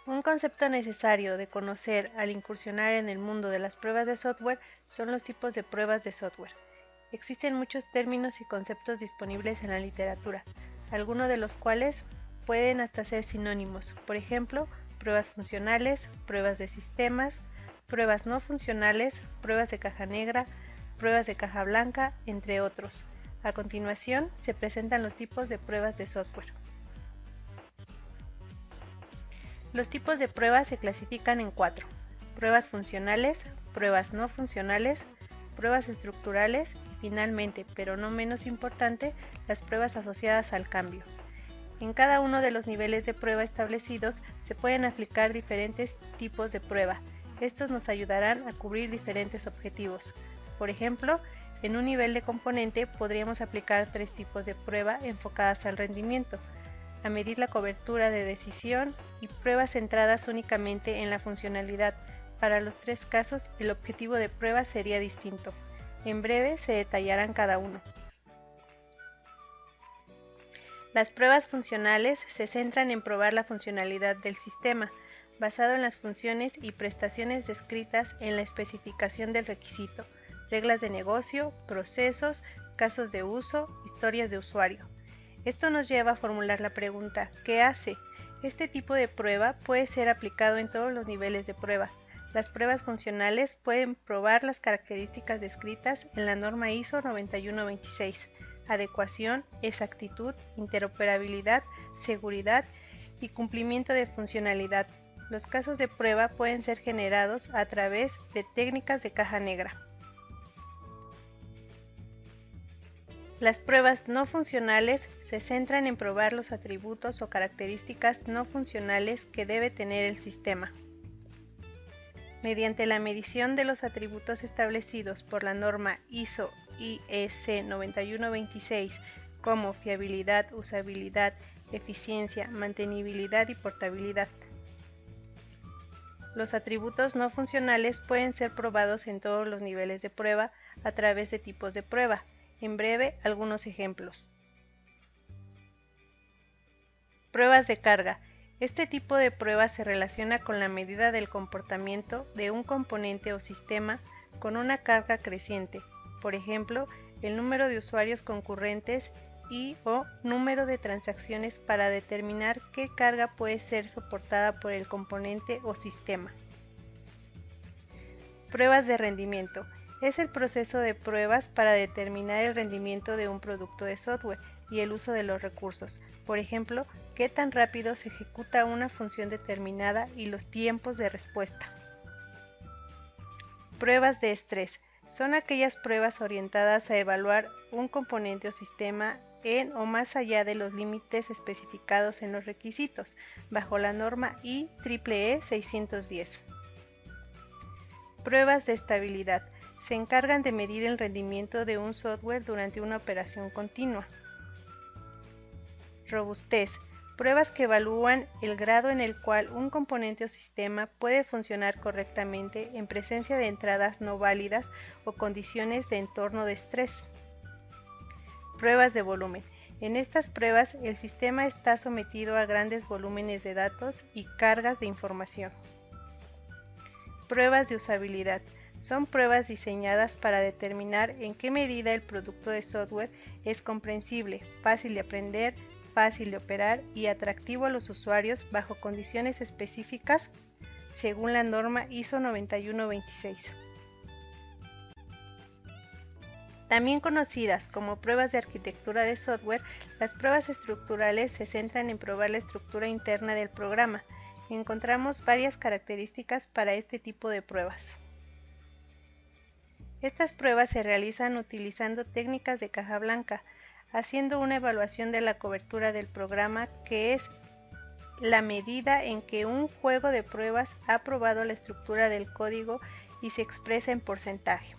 Un concepto necesario de conocer al incursionar en el mundo de las pruebas de software son los tipos de pruebas de software. Existen muchos términos y conceptos disponibles en la literatura, algunos de los cuales pueden hasta ser sinónimos, por ejemplo, pruebas funcionales, pruebas de sistemas, pruebas no funcionales, pruebas de caja negra, pruebas de caja blanca, entre otros. A continuación, se presentan los tipos de pruebas de software. Los tipos de pruebas se clasifican en 4: pruebas funcionales, pruebas no funcionales, pruebas estructurales y finalmente, pero no menos importante, las pruebas asociadas al cambio. En cada uno de los niveles de prueba establecidos se pueden aplicar diferentes tipos de prueba. Estos nos ayudarán a cubrir diferentes objetivos. Por ejemplo, en un nivel de componente podríamos aplicar 3 tipos de prueba enfocadas al rendimiento, a medir la cobertura de decisión y pruebas centradas únicamente en la funcionalidad. Para los 3 casos, el objetivo de prueba sería distinto. En breve se detallarán cada uno. Las pruebas funcionales se centran en probar la funcionalidad del sistema, basado en las funciones y prestaciones descritas en la especificación del requisito, reglas de negocio, procesos, casos de uso, historias de usuario. Esto nos lleva a formular la pregunta, ¿qué hace? Este tipo de prueba puede ser aplicado en todos los niveles de prueba. Las pruebas funcionales pueden probar las características descritas en la norma ISO 9126, adecuación, exactitud, interoperabilidad, seguridad y cumplimiento de funcionalidad. Los casos de prueba pueden ser generados a través de técnicas de caja negra. Las pruebas no funcionales se centran en probar los atributos o características no funcionales que debe tener el sistema. Mediante la medición de los atributos establecidos por la norma ISO IEC 9126 como fiabilidad, usabilidad, eficiencia, mantenibilidad y portabilidad. Los atributos no funcionales pueden ser probados en todos los niveles de prueba a través de tipos de prueba. En breve, algunos ejemplos. Pruebas de carga. Este tipo de prueba se relaciona con la medida del comportamiento de un componente o sistema con una carga creciente, por ejemplo, el número de usuarios concurrentes y/o número de transacciones para determinar qué carga puede ser soportada por el componente o sistema. Pruebas de rendimiento. Es el proceso de pruebas para determinar el rendimiento de un producto de software y el uso de los recursos. Por ejemplo, qué tan rápido se ejecuta una función determinada y los tiempos de respuesta. Pruebas de estrés. Son aquellas pruebas orientadas a evaluar un componente o sistema en o más allá de los límites especificados en los requisitos, bajo la norma IEEE 610. Pruebas de estabilidad. Se encargan de medir el rendimiento de un software durante una operación continua. Robustez. Pruebas que evalúan el grado en el cual un componente o sistema puede funcionar correctamente en presencia de entradas no válidas o condiciones de entorno de estrés. Pruebas de volumen. En estas pruebas, el sistema está sometido a grandes volúmenes de datos y cargas de información. Pruebas de usabilidad. Son pruebas diseñadas para determinar en qué medida el producto de software es comprensible, fácil de aprender, fácil de operar y atractivo a los usuarios bajo condiciones específicas según la norma ISO 9126. También conocidas como pruebas de arquitectura de software, las pruebas estructurales se centran en probar la estructura interna del programa. Encontramos varias características para este tipo de pruebas. Estas pruebas se realizan utilizando técnicas de caja blanca, haciendo una evaluación de la cobertura del programa, que es la medida en que un juego de pruebas ha probado la estructura del código y se expresa en porcentaje.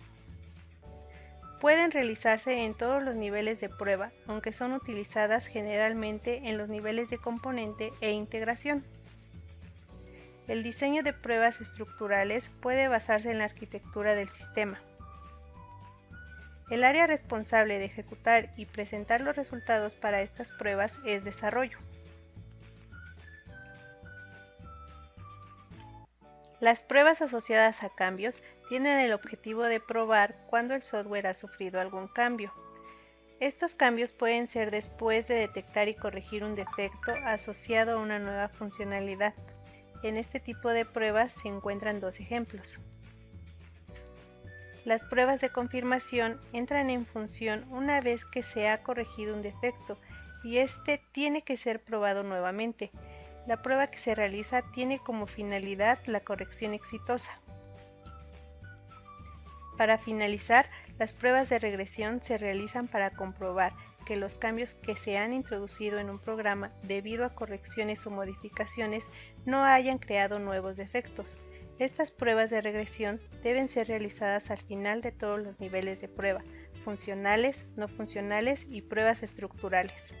Pueden realizarse en todos los niveles de prueba, aunque son utilizadas generalmente en los niveles de componente e integración. El diseño de pruebas estructurales puede basarse en la arquitectura del sistema. El área responsable de ejecutar y presentar los resultados para estas pruebas es desarrollo. Las pruebas asociadas a cambios tienen el objetivo de probar cuando el software ha sufrido algún cambio. Estos cambios pueden ser después de detectar y corregir un defecto asociado a una nueva funcionalidad. En este tipo de pruebas se encuentran dos ejemplos. Las pruebas de confirmación entran en función una vez que se ha corregido un defecto y este tiene que ser probado nuevamente. La prueba que se realiza tiene como finalidad la corrección exitosa. Para finalizar, las pruebas de regresión se realizan para comprobar que los cambios que se han introducido en un programa debido a correcciones o modificaciones no hayan creado nuevos defectos. Estas pruebas de regresión deben ser realizadas al final de todos los niveles de prueba, funcionales, no funcionales y pruebas estructurales.